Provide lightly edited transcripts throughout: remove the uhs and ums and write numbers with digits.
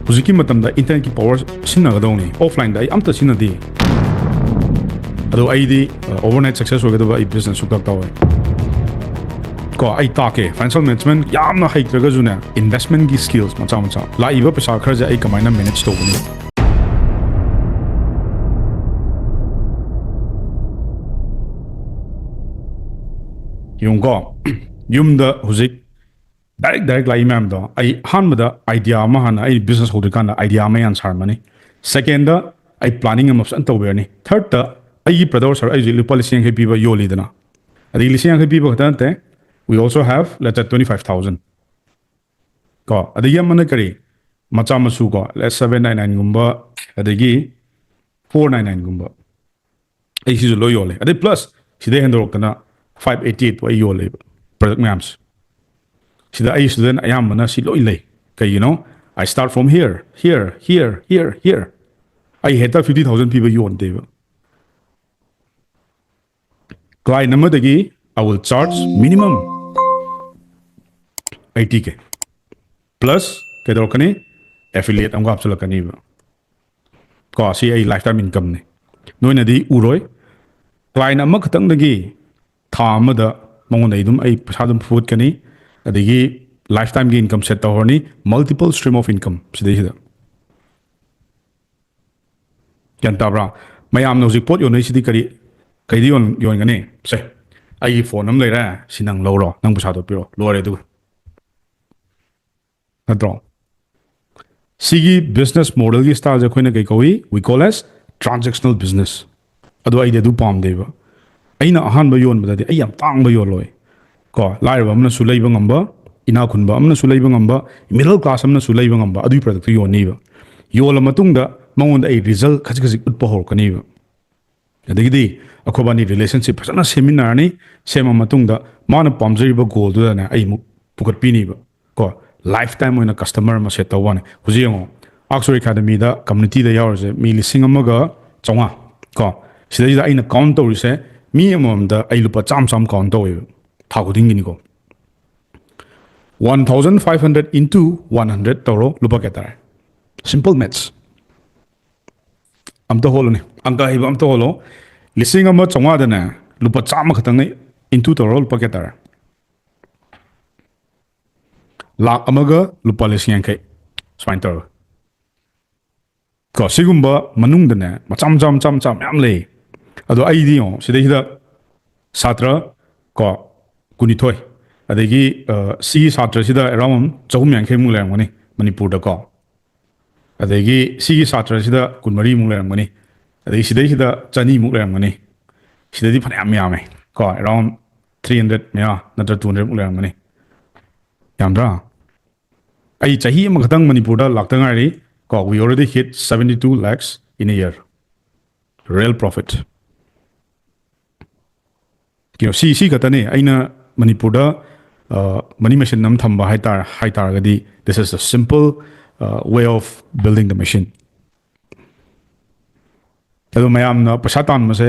ꯍꯧꯖꯤꯛꯀꯤ ꯃꯇꯝꯗ ꯏꯟꯇꯔꯅꯦꯠꯀꯤ ꯄꯋꯥꯔ ꯁꯤꯖꯤꯟꯅꯒꯗꯧꯅꯤ ꯑꯣꯐꯂꯥꯏꯟꯗ ꯑꯩ ꯑꯝꯇ ꯁꯤꯖꯤꯟꯅꯗꯦ ꯑꯗꯣ ꯑꯩꯗꯤ ꯑꯣꯚꯔꯅꯥꯏꯠ ꯁꯛꯁꯦꯁ ꯑꯣꯏꯒꯗꯕ ꯑꯩ ꯕꯤꯖꯤꯅꯦꯁ ꯁꯨꯛꯇꯥꯛ ꯇꯧꯋꯦ ꯀꯣ ꯑꯩ ꯇꯥꯛꯀꯦ ꯐꯥꯏꯅꯥꯟꯁꯤꯌꯦꯜ ꯃꯦꯅꯦꯖꯃꯦꯟꯠ ꯌꯥꯝꯅ ꯍꯩꯇ꯭ꯔꯒꯁꯨꯅꯦ ꯏꯟꯚꯦꯁꯠꯃꯦꯟꯠꯒꯤ ꯁ꯭ꯀꯤꯜꯁ ꯃꯆꯥ ꯃꯆꯥ ꯂꯥꯛꯏꯕ ꯄꯩꯁꯥ ꯈꯔꯁꯦ ꯑꯩ ꯀꯃꯥꯏꯅ ꯃꯦꯅꯦꯖ ꯇꯧꯒꯅꯤ ꯌꯦꯡꯉꯨꯀꯣ ꯌꯨꯝꯗ ꯍꯧꯖꯤꯛ ꯗꯥꯏꯔꯦꯛ ꯂꯥꯛꯏ ꯃꯌꯥꯝꯗꯣ ꯑꯩ ꯑꯍꯥꯟꯕꯗ ꯑꯥꯏꯗꯤꯌꯥ ꯑꯃ ꯍꯥꯟꯅ ꯑꯩ ꯕꯤꯖꯤꯅꯦꯁ ꯍꯧꯗ꯭ꯔꯤꯀꯥꯟꯗ ꯑꯥꯏꯗꯤꯌꯥ ꯑꯃ ꯌꯥꯝ ꯁꯥꯔꯝꯃꯅꯤ ꯁꯦꯀꯦꯟꯗ ꯑꯩ ꯄ꯭ꯂꯥꯅꯤꯡ ꯑꯃ ꯐꯖꯅ ꯇꯧꯕꯤꯔꯅꯤ ꯊꯔꯗꯇ ꯑꯩꯒꯤ ꯄ꯭ꯔꯗꯛ ꯁꯔ ꯑꯩ ꯂꯨꯄꯥ 50,000 ꯄꯤꯕ ꯌꯣꯜꯂꯤꯗꯅ ꯑꯗꯒꯤ 50,000 ꯄꯤꯕ ꯈꯛꯇ ꯅꯠꯇꯦ ꯋꯤ ꯑꯣꯜꯁꯣ ꯍꯦꯚ ꯂꯦꯠꯁ 25,000 ꯀꯣ ꯑꯗꯒꯤ ꯑꯃꯅ ꯀꯔꯤ ꯃꯆꯥ ꯃꯁꯨ ꯀꯣ ꯂꯦꯠꯁ 799ꯒꯨꯝꯕ ꯑꯗꯒꯤ 499ꯒꯨꯝꯕ ꯑꯩ ꯁꯤꯁꯨ ꯂꯣꯏ ꯌꯣꯜꯂꯦ ꯑꯗꯩ ꯄ꯭ꯂꯁ ꯁꯤꯗꯩ ꯍꯦꯟꯗꯣꯔꯛꯇꯅ 588 ꯑꯩ ꯌꯣꯜꯂꯦꯕ ꯄ꯭ꯔꯗꯛ ꯃꯌꯥꯝꯁꯦ ꯁꯤꯗ ꯑꯩ ꯁ꯭ꯇꯨꯗꯦꯟꯠ ꯑꯌꯥꯝꯕꯅ ꯁꯤ ꯂꯣꯏ ꯂꯩ ꯀꯩꯒꯤꯅꯣ ꯑꯥꯏ ꯁ꯭ꯇꯥꯔꯠ ꯐ꯭ꯔꯣꯝ ꯍꯤꯌꯔ ꯑꯩ ꯍꯦꯛꯇ 50,000 ꯄꯤꯕ ꯌꯣꯟꯗꯦꯕ ꯀ꯭ꯂꯥꯏꯟꯠ ꯑꯃꯗꯒꯤ I will charge minimum 80K plus ꯀꯩꯗꯧꯔꯛꯀꯅꯤ ꯑꯦꯐꯤꯂꯤꯌꯦꯠ ꯑꯃꯒ ꯍꯥꯞꯆꯤꯜꯂꯛꯀꯅꯤꯕ ꯀꯣ ꯁꯤ ꯑꯩ ꯂꯥꯏꯐꯇꯥꯏꯝ ꯏꯟꯀꯝꯅꯤ ꯅꯣꯏꯅꯗꯤ ꯎꯔꯣꯏ ꯀ꯭ꯂꯥꯏꯟꯠ ꯑꯃꯈꯛꯇꯪꯗꯒꯤ ꯊꯥ ꯑꯃꯗ ꯃꯉꯣꯟꯗ ꯑꯗꯨꯝ ꯑꯩ ꯄꯩꯁా ꯑꯗꯨꯝ ꯐꯨꯒꯠꯀꯅꯤ ꯑꯗꯒꯤ ꯂꯥꯏꯐꯇꯥꯏꯝꯒꯤ ꯏꯟꯀꯝ ꯁꯦꯠ ꯇꯧꯔꯅꯤ ꯃꯜꯇꯤꯄꯜ ꯁ꯭ꯇ꯭ꯔꯤꯝ ꯑꯣꯐ ꯏꯟꯀꯝ ꯁꯤꯗꯩꯁꯤꯗ ꯒ꯭ꯌꯥꯟ ꯇꯥꯕ꯭ꯔꯥ ꯃꯌꯥꯝꯅ ꯍꯧꯖꯤꯛ ꯄꯣꯠ ꯌꯣꯟꯅꯩꯁꯤꯗꯤ ꯀꯩꯗꯤ ꯌꯣꯟꯒꯅꯤ ꯁꯦ ꯑꯩꯒꯤ ꯐꯣꯟ ꯑꯃ ꯂꯩꯔꯦ ꯁꯤ ꯅꯪ ꯂꯧꯔꯣ ꯅꯪ ꯄꯩꯁꯥꯗꯣ ꯄꯤꯔꯣ ꯂꯣꯏꯔꯦ ꯑꯗꯨꯒ ꯅꯠꯇ꯭ꯔꯣ ꯁꯤꯒꯤ ꯕꯤꯖꯤꯅꯦꯁ ꯃꯣꯗꯦꯜꯒꯤ ꯁ꯭ꯇꯥꯏꯜꯁꯦ ꯑꯩꯈꯣꯏꯅ ꯀꯩ ꯀꯧꯏ ꯋꯤ ꯀꯣꯜ ꯑꯦꯁ ꯇ꯭ꯔꯥꯟꯖꯦꯛꯁꯅꯦꯜ ꯕꯤꯖꯤꯅꯦꯁ ꯑꯗꯣ ꯑꯩꯗꯤ ꯑꯗꯨ ꯄꯥꯝꯗꯦꯕ ꯑꯩꯅ ꯑꯍꯥꯟꯕ ꯌꯣꯟꯕꯗꯗꯤ ꯑꯩ ꯌꯥꯝ ꯇꯥꯡꯕ ꯌꯣꯜꯂꯣꯏ ꯀꯣ ꯂꯥꯏꯔꯕ ꯑꯃꯅꯁꯨ ꯂꯩꯕ ꯉꯝꯕ ꯏꯅꯥꯛ ꯈꯨꯟꯕ ꯑꯃꯅꯁꯨ ꯂꯩꯕ ꯉꯝꯕ ꯃꯤꯗꯜ ꯀ꯭ꯂꯥꯁ ꯑꯃꯅꯁꯨ ꯂꯩꯕ ꯉꯝꯕ ꯑꯗꯨꯒꯤ ꯄ꯭ꯔꯗꯛꯇꯨ ꯌꯣꯟꯅꯤꯕ ꯌꯣꯜꯂ ꯃꯇꯨꯡꯗ ꯃꯉꯣꯟꯗ ꯑꯩ ꯔꯤꯖꯜꯠ ꯈꯖꯤꯛ ꯎꯠꯄ ꯍꯧꯔꯛꯀꯅꯤꯕ ꯑꯗꯒꯤꯗꯤ ꯑꯩꯈꯣꯏꯕꯥꯅꯤ ꯔꯤꯂꯦꯁꯟꯁꯤꯞ ꯐꯖꯅ ꯁꯦꯝꯃꯤꯟꯅꯔꯅꯤ ꯁꯦꯝꯃ ꯃꯇꯨꯡꯗ ꯃꯥꯅ ꯄꯥꯝꯖꯔꯤꯕ ꯒꯣꯜꯗꯨꯗꯅꯦ ꯑꯩ ꯑꯃꯨꯛ ꯄꯨꯈꯠꯄꯤꯅꯤꯕ ꯀꯣ ꯂꯥꯏꯐ ꯇꯥꯏꯝ ꯑꯣꯏꯅ ꯀꯁꯇꯃꯔ ꯑꯃ ꯁꯦꯠ ꯇꯧꯕ ꯋꯥꯅꯤ ꯍꯧꯖꯤꯛ ꯌꯦꯡꯉꯣ ꯑꯥꯛꯁꯔ ꯑꯦꯀꯥꯗꯃꯤꯗ ꯀꯝꯃꯨꯅꯤꯇꯤꯗ ꯌꯥꯎꯔꯤꯁꯦ ꯃꯤ 1,500 ꯀꯣ ꯁꯤꯗꯩꯁꯤꯗ ꯑꯩꯅ ꯀꯥꯎꯟꯠ ꯇꯧꯔꯤꯁꯦ ꯃꯤ ꯑꯃꯃꯝꯗ ꯑꯩ ꯂꯨꯄꯥ ꯆꯥꯝꯃ ꯀꯥꯎꯟꯠ ꯇꯧꯋꯦꯕ ꯊꯥ ꯈꯨꯗꯤꯡꯒꯤꯅꯤꯀꯣ 1,500 into 100 ꯇꯧꯔꯣ ꯂꯨꯄꯥ ꯀꯌꯥ ꯇꯥꯔꯦ ꯁꯤꯝꯄꯜ ꯃꯦꯊ꯭ꯁ ꯑꯝꯇ ꯍꯣꯜꯂꯨꯅꯦ ꯑꯪꯀ ꯍꯩꯕ ꯑꯝꯇ ꯍꯣꯜꯂꯣ 1,500ꯗꯅꯦ ꯂꯨꯄꯥ 100 ꯈꯛꯇꯪꯅ ꯏꯟꯇꯨ ꯇꯧꯔꯣ ꯂꯨꯄꯥ ꯀꯌꯥ ꯇꯥꯔꯦ ꯂꯥꯛ ꯂꯨꯄꯥ 50,000 ꯁꯨꯃꯥꯏꯅ ꯇꯧꯔꯒ ꯀꯣ ꯁꯤꯒꯨꯝꯕ ꯃꯅꯨꯡꯗꯅꯦ ꯃꯆꯥ ꯃꯌꯥꯝ ꯂꯩ ꯑꯗꯣ ꯑꯩꯗꯤ ꯌꯦꯡꯉꯣ ꯁꯤꯗꯩꯁꯤꯗ ꯁꯥꯇ꯭ꯔ ꯀꯣ 12 ꯑꯗꯒꯤ ꯁꯤꯒꯤ ꯁꯥꯇ꯭ꯔꯁꯤꯗ ꯑꯦꯔꯥꯎꯟ 350ꯃꯨꯛ ꯂꯩꯔꯝꯒꯅꯤ ꯃꯅꯤꯄꯨꯔꯗꯀꯣ ꯑꯗꯒꯤ ꯁꯤꯒꯤ ꯁꯥꯇ꯭ꯔꯁꯤꯗ 24ꯃꯨꯛ ꯂꯩꯔꯝꯒꯅꯤ ꯑꯗꯒꯤ ꯁꯤꯗꯩꯁꯤꯗ 200ꯃꯨꯛ ꯂꯩꯔꯝꯒꯅꯤ ꯁꯤꯗꯗꯤ ꯐꯅꯌꯥꯝ ꯌꯥꯝꯃꯦ ꯀꯣ ꯑꯦꯔꯥꯎꯟ 300 ꯃꯌꯥ ꯅꯠꯇ꯭ꯔ 200ꯃꯨꯛ ꯂꯩꯔꯝꯒꯅꯤ ꯌꯥꯝꯗ꯭ꯔꯥ ꯑꯩ ꯆꯍꯤ ꯑꯃꯈꯛꯇꯪ ꯃꯅꯤꯄꯨꯔꯗ ꯂꯥꯛꯇ ꯉꯥꯏꯔꯤ ꯀꯣ we already hit 72 lakhs in a year real profit ꯁꯤ ꯈꯛꯇꯅꯦ ꯑꯩꯅ ꯃꯅꯤꯄꯨꯔꯗ ꯃꯅꯤ ꯃꯦꯁꯤꯟ ꯑꯃ ꯊꯝꯕ ꯍꯥꯏꯇꯥꯔꯒꯗꯤ this is a simple way of building the machine ꯑꯗꯣ ꯃꯌꯥꯝꯅ ꯄꯩꯁꯥ ꯇꯥꯟꯕꯁꯦ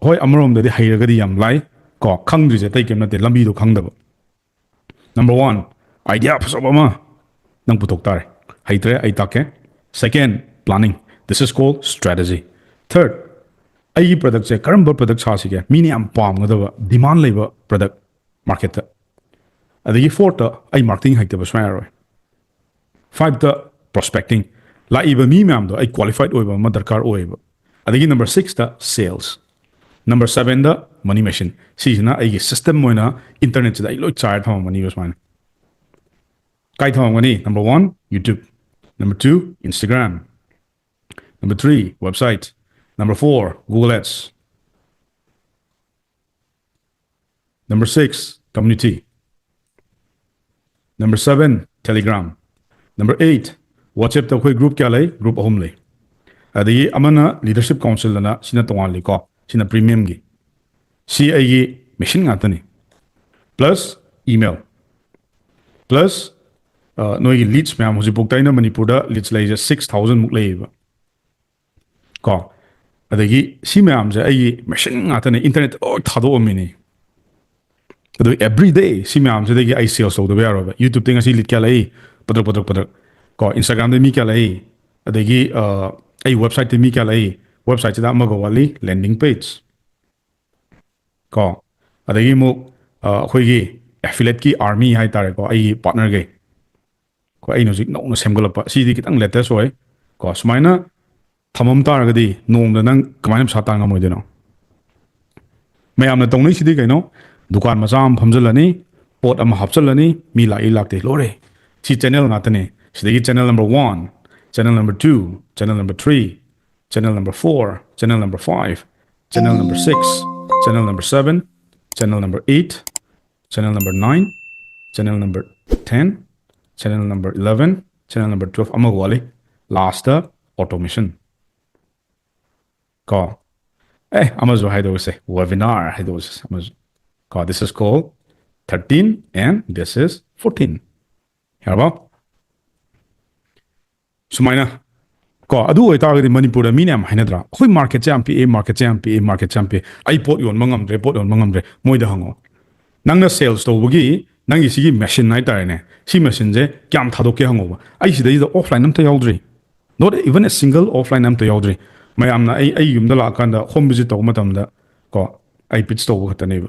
ꯍꯣꯏ ꯑꯃꯔꯣꯝꯗꯗꯤ ꯍꯩꯔꯒꯗꯤ ꯌꯥꯝ ꯂꯥꯏ ꯀꯣ ꯈꯪꯗ꯭ꯔꯤꯁꯦ ꯑꯇꯩ ꯀꯩꯝ ꯅꯠꯇꯦ ꯂꯝꯕꯤꯗꯣ ꯈꯪꯗꯕ ꯅꯝꯕꯔ 1 ꯑꯥꯏꯗꯤꯌꯥ ꯐꯖꯕ ꯑꯃ ꯅꯪ ꯄꯨꯊꯣꯛ ꯇꯥꯔꯦ ꯍꯩꯇ꯭ꯔꯦ ꯑꯩ ꯇꯥꯛꯀꯦ second planning this is call strategy third ꯑꯩꯒꯤ ꯄ꯭ꯔꯗꯛꯁꯦ ꯀꯔꯝꯕ ꯄ꯭ꯔꯗꯛ ꯁꯥꯁꯤꯒꯦ ꯃꯤꯅ ꯌꯥꯝ ꯄꯥꯝꯒꯗꯕ ꯗꯤꯃꯥꯟ ꯂꯩꯕ ꯄ꯭ꯔꯗꯛ ꯃꯥꯔꯀꯦꯠꯇ ꯑꯗꯒꯤ ꯐꯣꯔꯠꯇ ꯑꯩ ꯃꯥꯔꯀꯦꯇꯤꯡ ꯍꯩꯇꯕ ꯁꯨꯡꯌꯥ ꯌꯥꯔꯣꯏ ꯐꯥꯏꯚꯇ ꯄ꯭ꯔꯣꯁꯄꯦꯛꯇꯤꯡ ꯂꯥꯛꯏꯕ ꯃꯤ ꯃꯌꯥꯝꯗꯣ ꯑꯩ ꯀ꯭ꯋꯥꯂꯤꯐꯥꯏꯠ ꯑꯣꯏꯕ ꯑꯃ ꯗꯔꯀꯥꯔ ꯑꯣꯏꯌꯦꯕ ꯑꯗꯒꯤ ꯅꯝꯕꯔ 6ꯇ ꯁꯦꯜꯁ ꯅꯝꯕꯔ 7ꯗ ꯃꯅꯤ ꯃꯦꯁꯤꯟ ꯁꯤꯁꯤꯅ ꯑꯩꯒꯤ ꯁꯤꯁꯇꯦꯝ ꯑꯣꯏꯅ ꯏꯟꯇꯔꯅꯦꯠꯁꯤꯗ ꯑꯩ ꯂꯣꯏ ꯆꯥꯏꯔ ꯊꯝꯃꯝꯃꯅꯤꯕ ꯁꯨꯃꯥꯏꯅ ꯀꯥꯏ ꯊꯝꯃꯝꯒꯅꯤ number 1 YouTube ꯅꯝꯕर 2 Instagram number 3 website number 4 Google Ads number 6 community number 7 Telegram number 8 WhatsApp ꯇ ꯑꯩꯈꯣꯏ ꯒ꯭ꯔꯨꯞ ꯀꯌꯥ ꯂꯩ ꯒ꯭ꯔꯨꯞ 3 ꯂꯩ ꯑꯗꯒꯤ ꯑꯃꯅ ꯂꯤꯗꯔꯁꯤꯞ ꯀꯥꯎꯟꯁꯤꯜꯗꯅ ꯁꯤꯅ ꯇꯣꯉꯥꯟꯂꯤꯀꯣ ꯁꯤꯅ ꯄ꯭रीमियमꯒꯤ ꯁꯤ ꯑꯩꯒꯤ ꯃꯦꯁꯤꯟ ꯉꯥꯛꯇꯅꯤ ꯄ꯭ꯂꯁ ꯏꯃꯦꯜ ꯄ꯭ꯂꯁ ꯅꯣꯏꯒꯤ ꯂꯤꯗꯁ ꯃꯌꯥꯝ ꯍꯧꯖꯤꯛꯐꯥꯎꯗ ꯑꯩꯅ ꯃꯅꯤꯄꯨꯔꯗ ꯂꯤꯗꯁ ꯂꯩꯔꯤꯁꯦ 6,000ꯃꯨꯛ ꯂꯩꯌꯦꯕ ꯀꯣ ꯑꯗꯒꯤ ꯁꯤ ꯃꯌꯥꯝꯁꯦ ꯑꯩꯒꯤ ꯃꯦꯁꯤꯟ ꯉꯥꯛꯇꯅꯦ ꯏꯟꯇꯔꯅꯦꯠꯇ ꯂꯣꯏ ꯊꯥꯗꯣꯛꯑꯝꯃꯤꯅꯤ ꯑꯗꯣ ꯑꯦꯕ꯭ꯔꯤꯗꯦ ꯁꯤ ꯃꯌꯥꯝꯁꯤꯗꯒꯤ ꯑꯩ ꯁꯦꯜꯁ ꯇꯧꯗꯕ ꯌꯥꯔꯣꯏꯕ ꯌꯨꯇ꯭ꯌꯨꯕꯇ ꯉꯁꯤ ꯂꯤꯗ ꯀꯌꯥ ꯂꯩ ꯄꯗ꯭ꯔꯛ ꯀꯣ ꯏꯟꯁꯇꯥꯒ꯭ꯔꯥꯝꯗ ꯃꯤ ꯀꯌꯥ ꯂꯩ ꯑꯗꯒꯤ ꯑꯩ ꯋꯦꯕꯁꯥꯏꯠꯇ ꯃꯤ ꯀꯌꯥ ꯂꯩ ꯋꯦꯕꯁꯥꯏꯠꯁꯤꯗ ꯑꯃꯒ ꯋꯥꯠꯂꯤ ꯂꯦꯟꯗꯤꯡ ꯄꯦꯖ ꯀꯣ ꯑꯗꯒꯤ ꯑꯃꯨꯛ ꯑꯩꯈꯣꯏꯒꯤ ꯑꯦꯐꯤꯂꯦꯠꯀꯤ ꯑꯥꯔꯃꯤ ꯍꯥꯏꯇꯥꯔꯦꯀꯣ ꯑꯩꯒꯤ ꯄꯥꯔꯠꯅꯔꯒꯩ ꯀꯣ ꯑꯩꯅ ꯍꯧꯖꯤꯛ ꯅꯧꯅ ꯁꯦꯝꯒꯠꯂꯛꯄ ꯁꯤꯗꯤ ꯈꯤꯇꯪ ꯂꯦꯇꯦꯁ ꯑꯣꯏ ꯀꯣ ꯁꯨꯃꯥꯏꯅ ꯊꯝꯃꯝ ꯇꯥꯔꯒꯗꯤ ꯅꯣꯡꯃꯗ ꯅꯪ ꯀꯃꯥꯏꯅ ꯄꯩꯁꯥ ꯇꯥꯟ ꯉꯝꯃꯣꯏꯗꯣꯏꯅꯣ ꯃꯌꯥꯝꯅ ꯇꯧꯅꯩꯁꯤꯗꯤ ꯀꯩꯅꯣ ꯗꯨꯀꯥꯟ ꯃꯆꯥ ꯑꯃ ꯐꯝꯖꯤꯜꯂꯅꯤ ꯄꯣꯠ ꯑꯃ ꯍꯥꯞꯆꯤꯜꯂꯅꯤ ꯃꯤ ꯂꯥꯛꯏ ꯂꯥꯛꯇꯦ ꯂꯣꯏꯔꯦ ꯁꯤ ꯆꯦꯅꯦꯜ ꯉꯥꯛꯇꯅꯦ ꯁꯤꯗꯒꯤ channel number 1 channel number 2 channel number 3 channel number 4 channel number 5 channel number 6 channel number 7 channel number 8 channel number 9 channel number 10 channel number 11 channel number 12 ꯑꯃꯒ ꯋꯥꯠꯂꯤ ꯂꯥꯁꯇ automation ꯀꯣ ꯑꯃꯁꯨ ꯍꯥꯏꯗꯣꯛꯑꯁꯦ webinar ꯍꯥꯏꯗꯣꯛꯑꯁꯦ ꯑꯃꯁꯨ ꯀꯣ this is called 13 and this is 14 ꯌꯥꯔꯕ ꯁꯨꯃꯥꯏꯅ ꯀꯣ ꯑꯗꯨ ꯑꯣꯏꯇꯥꯔꯒꯗꯤ ꯃꯅꯤꯄꯨꯔꯗ ꯃꯤꯅ ꯌꯥꯝ ꯍꯥꯏꯅꯗ꯭ꯔꯥ ꯑꯩꯈꯣꯏ ꯃꯥꯔꯀꯦꯠꯁꯦ ꯌꯥꯝ ꯄꯤꯛꯑꯦ ꯃꯥꯔꯀꯦꯠꯁꯦ ꯌꯥꯝ ꯄꯤꯛꯑꯦ ꯃꯥꯔꯀꯦꯠꯁꯦ ꯌꯥꯝ ꯄꯤꯛꯑꯦ ꯑꯩ ꯄꯣꯠ ꯌꯣꯟꯕ ꯉꯝꯗ꯭ꯔꯦ ꯃꯣꯏꯗ ꯍꯪꯉꯣ ꯅꯪꯅ ꯁꯦꯜꯁ ꯇꯧꯕꯒꯤ ꯅꯪꯒꯤ ꯁꯤꯒꯤ ꯃꯦꯁꯤꯟ ꯍꯥꯏꯇꯥꯔꯦꯅꯦ ꯁꯤ ꯃꯦꯁꯤꯟꯁꯦ ꯀꯌꯥꯝ ꯊꯥꯗꯣꯛꯀꯦ ꯍꯪꯉꯣꯕ ꯑꯩ ꯁꯤꯗꯩꯗ ꯑꯣꯐꯂꯥꯏꯟ ꯑꯝꯇ ꯌꯥꯎꯗ꯭ꯔꯤ ꯅꯣꯠ ꯏꯚꯟ ꯑꯦ ꯁꯤꯡꯒꯜ ꯑꯣꯐꯂꯥꯏꯟ ꯑꯝꯇ ꯌꯥꯎꯗ꯭ꯔꯤ ꯃꯌꯥꯝꯅ ꯑꯩ ꯌꯨꯝꯗ ꯂꯥꯛꯑꯀꯥꯟꯗ ꯍꯣꯝ ꯚꯤꯖꯤꯠ ꯇꯧꯕ ꯃꯇꯝꯗ ꯀꯣ ꯑꯩ ꯄꯤꯆ ꯇꯧꯕ ꯈꯛꯇꯅꯦꯕ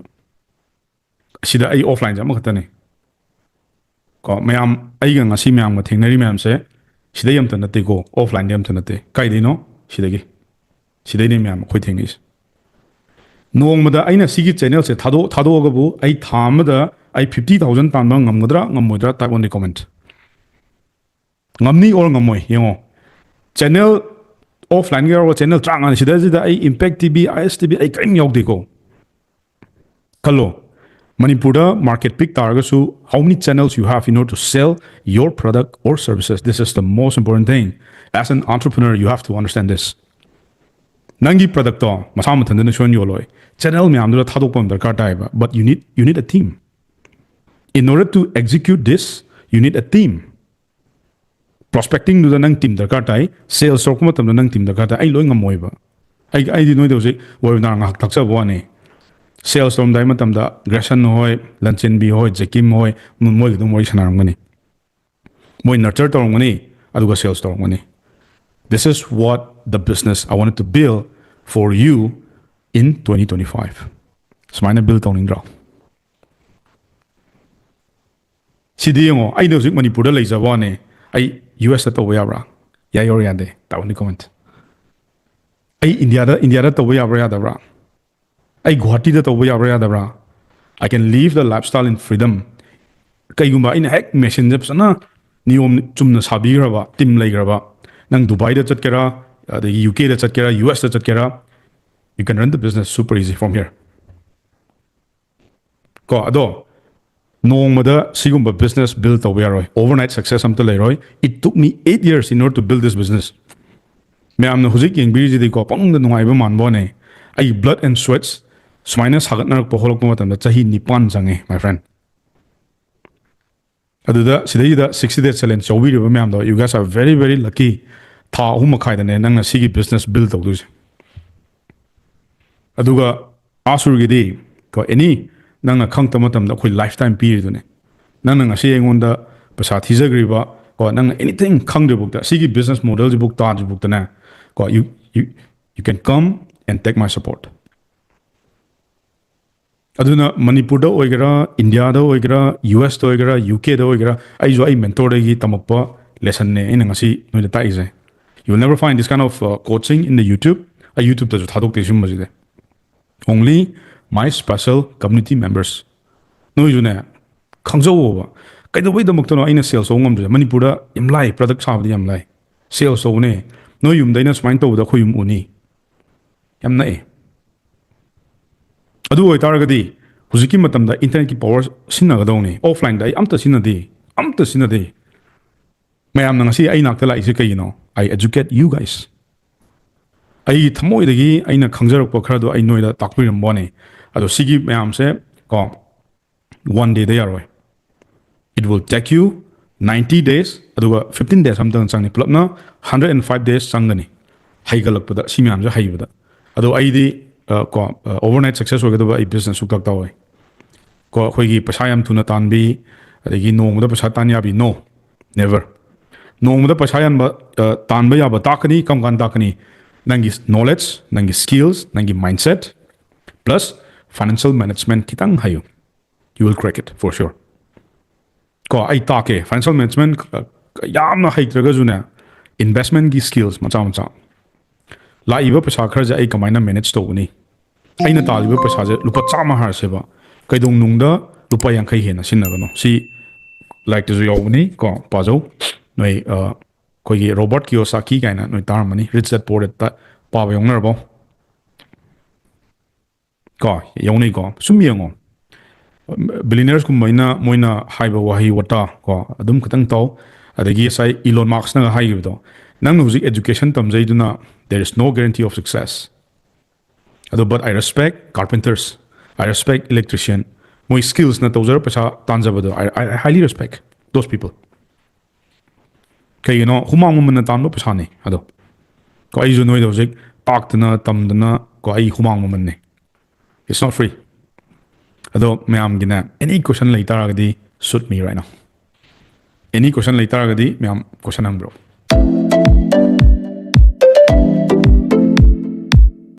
ꯁꯤꯗ ꯑꯩ ꯑꯣꯐꯂꯥꯏꯟꯁꯦ ꯑꯃꯈꯛꯇꯅꯦ ꯀꯣ ꯃꯌꯥꯝ ꯑꯩꯒ ꯉꯁꯤ ꯃꯌꯥꯝꯒ ꯊꯦꯡꯅꯔꯤ ꯃꯌꯥꯝꯁꯦ ꯁꯤꯗꯩ ꯑꯝꯇ ꯅꯠꯇꯦꯀꯣ ꯑꯣꯐꯂꯥꯏꯟꯗꯩ ꯑꯝꯇ ꯅꯠꯇꯦ ꯀꯥꯏꯗꯩꯅꯣ ꯁꯤꯗꯩꯅꯦ ꯃꯌꯥꯝ ꯑꯩꯈꯣꯏ ꯊꯦꯡꯅꯩꯁꯦ ꯅꯣꯡꯃꯗ ꯑꯩꯅ ꯁꯤꯒꯤ ꯆꯦꯅꯦꯜꯁꯦ ꯊꯥꯗꯣꯛꯑꯒꯕꯨ ꯑꯩ ꯊꯥ ꯑꯃꯗ ꯑꯩ 50,000 ꯇꯥꯟꯕ ꯉꯝꯒꯗ꯭ꯔꯥ ꯉꯝꯃꯣꯏꯗ꯭ꯔꯥ ꯇꯥꯏꯞ ꯑꯣꯟ ꯗꯤ ꯀꯣꯃꯦꯟꯠ ꯉꯝꯅꯤ ꯑꯣꯔ ꯉꯝꯃꯣꯏ ꯌꯦꯡꯉꯣ ꯆꯦꯅꯦꯜ ꯑꯣꯐꯂꯥꯏꯟꯒꯤ ꯌꯥꯎꯔꯒ ꯆꯦꯅꯦꯜ 30 ꯁꯤꯗꯩꯁꯤꯗ ꯑꯩ ꯏꯝꯄꯦꯛ ꯇꯤꯚꯤ ꯑꯥꯏ ꯑꯦꯁ ꯇꯤꯚꯤ ꯑꯩ ꯀꯔꯤꯝ ꯌꯥꯎꯗꯦꯀꯣ ꯈꯜꯂꯣ ꯃꯅꯤꯄꯨꯔꯗ ꯃꯥꯔꯀꯦꯠ ꯄꯤꯛ ꯇꯥꯔꯒꯁꯨ how many channels you have in order to sell your product or services this is the most important thing as an entrepreneur you have to understand this ꯅꯪꯒꯤ ꯄ꯭ꯔꯗꯛꯇꯣ ꯃꯁꯥ ꯃꯊꯟꯇꯅ ꯁꯣꯏꯅ ꯌꯣꯜꯂꯣꯏ channel ꯃꯌꯥꯝꯗꯨꯗ ꯊꯥꯗꯣꯛꯄ ꯑꯃ ꯗꯔꯀꯥꯔ ꯇꯥꯏꯕ but you need a team in order to execute this you need a team prospecting ꯗꯨꯗ ꯅꯪ team ꯗꯔꯀꯥꯔ ꯇꯥꯏ ꯁꯦꯜꯁ ꯇꯧꯔꯛꯄ ꯃꯇꯝꯗ ꯅꯪ ꯇꯤꯝ ꯗꯔꯀꯥꯔ ꯇꯥꯏ ꯑꯩ ꯂꯣꯏ ꯉꯝꯃꯣꯏꯕ ꯑꯩꯗꯤ ꯅꯣꯏꯗ ꯍꯧꯖꯤꯛ ꯋꯦꯕꯤꯅꯥꯔ ꯉꯥꯏꯍꯥꯛ ꯇꯥꯛꯆꯕ ꯋꯥꯅꯤ ꯁꯦꯜꯁ ꯇꯧꯔꯝꯗꯥꯏ ꯃꯇꯝꯗ ꯒ꯭ꯔꯦꯁꯟ ꯍꯣꯏ ꯂꯟꯆꯦꯟꯕꯤ ꯍꯣꯏ ꯖꯦꯀꯤꯝ ꯍꯣꯏ ꯃꯣꯏꯒ ꯑꯗꯨꯝ ꯋꯥꯔꯤ ꯁꯥꯟꯅꯔꯝꯒꯅꯤ ꯃꯣꯏ ꯅꯔꯆꯔ ꯇꯧꯔꯝꯒꯅꯤ ꯑꯗꯨꯒ ꯁꯦꯜꯁ ꯇꯧꯔꯝꯒꯅꯤ this is what the business I wanted to build for you in 2025 ꯁꯨꯃꯥꯏꯅ ꯕꯤꯜ ꯇꯧꯅꯤꯡꯗ꯭ꯔꯣ ꯁꯤꯗꯤ ꯌꯦꯡꯉꯣ ꯑꯩꯅ ꯍꯧꯖꯤꯛ ꯃꯅꯤꯄꯨꯔꯗ ꯂꯩꯖꯕ ꯋꯥꯅꯦ ꯑꯩ ꯌꯨ ꯑꯦꯁꯇ ꯇꯧꯕ ꯌꯥꯕ꯭ꯔꯥ ꯌꯥꯏ ꯑꯣꯔ ꯌꯥꯗꯦ ꯇꯥꯛꯑꯣꯅꯤ ꯀꯣꯃꯦꯟꯠ ꯑꯩ ꯏꯟꯗꯤꯌꯥꯗ ꯇꯧꯕ ꯌꯥꯕ꯭ꯔꯥ ꯌꯥꯗꯕ꯭ꯔꯥ ꯑꯩ ꯒꯨꯋꯥꯍꯥꯇꯤꯗ ꯇꯧꯕ ꯌꯥꯕ꯭ꯔꯥ ꯌꯥꯗꯕ꯭ꯔꯥ I can live the lifestyle in freedom ꯀꯩꯒꯨꯝꯕ ꯑꯩꯅ ꯍꯦꯛ ꯃꯦꯁꯤꯟꯁꯦ ꯐꯖꯅ ꯅꯤꯌꯣꯝ ꯆꯨꯝꯅ ꯁꯥꯕꯤꯈ꯭ꯔꯕ ꯇꯤꯝ ꯂꯩꯈ꯭ꯔꯕ ꯅꯪ ꯗꯨꯕꯥꯏꯗ ꯆꯠꯀꯦꯔꯥ ꯑꯗꯒꯤ UKꯗ ꯆꯠꯀꯦꯔꯥ USꯇ ꯆꯠꯀꯦꯔꯥ you can run the business super easy from here ꯀꯣ ꯑꯗꯣ ꯅꯣꯡꯃꯗ ꯁꯤꯒꯨꯝꯕ ꯕꯤꯖꯤꯅꯦꯁ ꯕꯤꯜ ꯇꯧꯕ ꯌꯥꯔꯣꯏ overnight success ꯑꯝꯇ ꯂꯩꯔꯣꯏ it took me 8 years in order to build this business ꯃꯌꯥꯝꯅ ꯍꯧꯖꯤꯛ ꯌꯦꯡꯕꯤꯔꯤꯁꯤꯗꯤꯀꯣ ꯄꯪꯅꯨꯡꯗ ꯅꯨꯡꯉꯥꯏꯕ ꯃꯥꯟꯕ ꯋꯥꯅꯦ ꯑꯩ blood and sweats ꯁꯨꯃꯥꯏꯅ ꯁꯥꯒꯠꯅꯔꯛꯄ ꯍꯧꯔꯛꯄ ꯃꯇꯝꯗ ꯆꯍꯤ 9 ꯆꯪꯉꯦ my friend ꯑꯗꯨꯗ ꯁꯤꯗꯩꯗ 60 days challenge ꯌꯥꯎꯕꯤꯔꯤꯕ ꯃꯌꯥꯝꯗꯣ you guys are very very lucky ꯊꯥ 3 ꯃꯈꯥꯏꯗꯅꯦ ꯅꯪꯅ ꯁꯤꯒꯤ ꯕꯤꯖꯤꯅꯦꯁ ꯕꯤꯜ ꯇꯧꯗꯣꯏꯁꯦ ꯑꯗꯨꯒ ꯑꯥꯁꯨꯔꯒꯤꯗꯤ ꯀꯣ ꯑꯦꯅꯤ ꯅꯪꯅ ꯈꯪꯉꯛꯇ ꯃꯇꯝꯗ ꯑꯩꯈꯣꯏ ꯂꯥꯏꯐ ꯇꯥꯏꯝ ꯄꯤꯔꯤꯗꯨꯅꯦ ꯅꯪꯅ ꯉꯁꯤ ꯑꯩꯉꯣꯟꯗ ꯄꯩꯁా ꯊꯤꯖꯈ꯭ꯔꯤꯕ ꯀꯣ ꯅꯪꯅ ꯑꯦꯅꯤꯊꯤꯡ ꯈꯪꯗ꯭ꯔꯤꯕꯧꯇ ꯁꯤꯒꯤ ꯕꯤꯖꯤꯅꯦꯁ ꯃꯣꯗꯦꯜꯁꯤꯕꯨ ꯇꯥꯗ꯭ꯔꯤꯕꯧꯇꯅꯦ ꯀꯣ you can come and take my support ꯑꯗꯨꯅ ꯃꯅꯤꯄꯨꯔꯗ ꯑꯣꯏꯒꯦꯔꯥ ꯏꯟꯗꯤꯌꯥꯗ ꯑꯣꯏꯒꯦꯔꯥ USꯇ ꯑꯣꯏꯒꯦꯔꯥ UKꯗ ꯑꯣꯏꯒꯦꯔꯥ ꯑꯩꯁꯨ ꯑꯩ ꯃꯦꯟꯇꯣꯔꯗꯒꯤ ꯇꯝꯃꯛꯄ ꯂꯦꯁꯟꯅꯦ ꯑꯩꯅ ꯉꯁꯤ ꯅꯣꯏꯗ ꯇꯥꯛꯏꯁꯦ you will never find this kind of coaching in the YouTube ꯑꯩ YouTubeꯇꯁꯨ ꯊꯥꯗꯣꯛꯇꯦ ꯁꯤꯒꯨꯝꯕꯁꯤꯗꯤ only my special community members ꯅꯣꯏꯁꯨꯅꯦ ꯈꯪꯖꯧꯋꯣꯕ ꯀꯩꯗꯧꯕꯩꯗꯃꯛꯇꯅꯣ ꯑꯩꯅ ꯁꯦꯜꯁ ꯇꯧꯕ ꯉꯝꯗ꯭ꯔꯤꯁꯦ ꯃꯅꯤꯄꯨꯔꯗ ꯌꯥꯝ ꯂꯥꯏ ꯄ꯭ꯔꯗꯛ ꯁꯥꯕꯗꯤ ꯌꯥꯝ ꯂꯥꯏ ꯁꯦꯜꯁ ꯇꯧꯕꯅꯦ ꯅꯣꯏ ꯌꯨꯝꯗ ꯑꯩꯅ ꯁꯨꯃꯥꯏꯅ ꯇꯧꯕꯗ ꯑꯩꯈꯣꯏ ꯌꯨꯝ ꯎꯅꯤ ꯌꯥꯝ ꯅꯛꯑꯦ ꯑꯗꯨ ꯑꯣꯏꯇꯥꯔꯒꯗꯤ ꯍꯧꯖꯤꯛꯀꯤ ꯃꯇꯝꯗ ꯏꯟꯇꯔꯅꯦꯠꯀꯤ ꯄꯋꯥꯔ ꯁꯤꯖꯤꯟꯅꯒꯗꯧꯅꯤ ꯑꯣꯐꯂꯥꯏꯟꯗ ꯑꯩ ꯑꯝꯇ ꯁꯤꯖꯤꯟꯅꯗꯦ ꯃꯌꯥꯝꯅ ꯉꯁꯤ ꯑꯩ ꯅꯥꯛꯇ ꯂꯥꯛꯏꯁꯦ ꯀꯩꯒꯤꯅꯣ I educate you guys ꯑꯩꯒꯤ ꯊꯃꯣꯏꯗꯒꯤ ꯑꯩꯅ ꯈꯪꯖꯔꯛꯄ ꯈꯔꯗꯣ ꯑꯩ ꯅꯣꯏꯗ ꯇꯥꯛꯄꯤꯔꯝꯕ ꯋꯥꯅꯤ ꯑꯗꯣ ꯁꯤꯒꯤ ꯃꯌꯥꯝꯁꯦ ꯀꯣ one dayꯗ ꯌꯥꯔꯣꯏ it will take you 90 days ꯑꯗꯨꯒ 15 days ꯑꯝꯇꯪ ꯆꯪꯅꯤ ꯄꯨꯂꯞꯅ 105 days ꯆꯪꯒꯅꯤ ꯍꯩꯒꯠꯂꯛꯄꯗ ꯁꯤ ꯃꯌꯥꯝꯁꯦ ꯍꯩꯕꯗ ꯑꯗꯣ ꯑꯩꯗꯤ ꯀꯣ overnight success ꯑꯣꯏꯒꯗꯕ ꯑꯩ business ꯁꯨꯛꯇꯛ ꯇꯧꯋꯦ ꯀꯣ ꯑꯩꯈꯣꯏꯒꯤ ꯄꯩꯁꯥ ꯌꯥꯝ ꯊꯨꯅ ꯇꯥꯟꯕꯤ ꯑꯗꯒꯤ ꯅꯣꯡꯃꯗ ꯄꯩꯁꯥ ꯇꯥꯟ ꯌꯥꯕꯤ no never ꯅꯣꯡꯃꯗ ꯄꯩꯁꯥ ꯌꯥꯟꯕ ꯇꯥꯟꯕ ꯌꯥꯕ ꯇꯥꯛꯀꯅꯤ ꯀꯔꯝ ꯀꯥꯟꯗ ꯇꯥꯛꯀꯅꯤ ꯅꯪꯒꯤ ꯅꯣꯂꯦꯖ ꯅꯪꯒꯤ ꯁ꯭ꯀꯤꯜꯁ ꯅꯪꯒꯤ ꯃꯥꯏꯟꯁꯦꯠ ꯄ꯭ꯂꯁ ꯐꯥꯏꯅꯥꯟꯁꯤꯌꯦꯜ ꯃꯦꯅꯦꯖꯃꯦꯟट ꯈꯤꯇꯪ ꯍꯩꯌꯨ you will crack it for sure ꯀꯣ ꯑꯩ ꯇꯥꯛꯀꯦ ꯐꯥꯏꯅꯥꯟꯁꯤꯌꯦꯜ ꯃꯦꯅꯦꯖꯃꯦꯟट ꯌꯥꯝꯅ ꯍꯩꯇ꯭ꯔꯒꯁꯨꯅꯦ ꯏꯟꯚꯦꯁꯠꯃꯦꯟꯠꯒꯤ ꯁ꯭ꯀꯤꯜꯁ ꯃꯆꯥ ꯃꯆꯥ ꯂꯥꯛꯏꯕ ꯄꯩꯁꯥ ꯈꯔꯁꯦ ꯑꯩ ꯀꯃꯥꯏꯅ ꯃꯦꯅꯦꯖ ꯇꯧꯒꯅꯤ ꯑꯩꯅ ꯇꯥꯜꯂꯤꯕ ꯄꯩꯁꯥꯁꯦ ꯂꯨꯄꯥ 100 ꯍꯥꯏꯔꯁꯦꯕ ꯀꯩꯗꯧꯅꯨꯡꯗ ꯂꯨꯄꯥ 50 ꯍꯦꯟꯅ ꯁꯤꯟꯅꯒꯅꯣ ꯁꯤ ꯂꯥꯏꯔꯤꯛꯇꯁꯨ ꯌꯥꯎꯕꯅꯤ ꯀꯣ ꯄꯥꯖꯧ ꯅꯣꯏ ꯑꯩꯈꯣꯏꯒꯤ ꯔꯣꯕꯔꯠ ꯀꯤꯌꯣꯁꯥꯀꯤ ꯀꯥꯏꯅ ꯅꯣꯏ ꯇꯥꯔꯝꯃꯅꯤ ꯔꯤꯆ ꯗꯦꯠ ꯄꯣꯔ ꯗꯦꯠꯇ ꯄꯥꯕ ꯌꯥꯎꯅꯔꯕꯣ ꯀꯣ ꯌꯥꯎꯅꯩꯀꯣ ꯁꯨꯝ ꯌꯦꯡꯉꯣ ꯕꯤꯂꯤꯅꯤꯌꯔꯁꯀꯨꯝꯕꯩꯅ ꯃꯣꯏꯅ ꯍꯥꯏꯕ ꯋꯥꯍꯩ ꯋꯥꯇꯥ ꯀꯣ ꯑꯗꯨꯝ ꯈꯤꯇꯪ ꯇꯧ ꯑꯗꯒꯤ ꯉꯁꯥꯏ ꯏꯂꯣꯟ ꯃꯥꯛꯁꯅꯒ ꯍꯥꯏꯈꯤꯕꯗꯣ ꯅꯪꯅ ꯍꯧꯖꯤꯛ education ꯇꯝꯖꯩꯗꯨꯅ there is no guarantee of success ꯑꯗꯣ but I respect carpenters I respect electrician ꯃꯣꯏ skillsꯅ ꯇꯧꯖꯔ ꯄꯩꯁꯥ ꯇꯥꯟꯖꯕꯗꯣ I highly respect those people ꯀꯩꯒꯤꯅꯣ ꯍꯨꯃꯥꯡ ꯃꯃꯟꯅ ꯇꯥꯟꯕ ꯄꯩꯁꯥꯅꯤ ꯑꯗꯣ ꯀꯣ ꯑꯩꯁꯨ ꯅꯣꯏꯗ ꯍꯧꯖꯤꯛ ꯇꯥꯛꯇꯅ ꯇꯝꯗꯅ ꯀꯣ ꯑꯩ ꯍꯨꯃꯥꯡ ꯃꯃꯟꯅꯤ it's not free ꯑꯗꯣ ꯃꯌꯥꯝꯒꯤꯅꯦ ꯑꯦꯅꯤ ꯀ꯭ꯋꯦꯁꯟ ꯂꯩ ꯇꯥꯔꯒꯗꯤ shoot me right now ꯑꯦꯅꯤ ꯀ꯭ꯋꯦꯁꯟ ꯂꯩ ꯇꯥꯔꯒꯗꯤ ꯃꯌꯥꯝ ꯀ꯭ꯋꯦꯁꯟ ꯍꯪꯕꯤꯔꯛꯑꯣ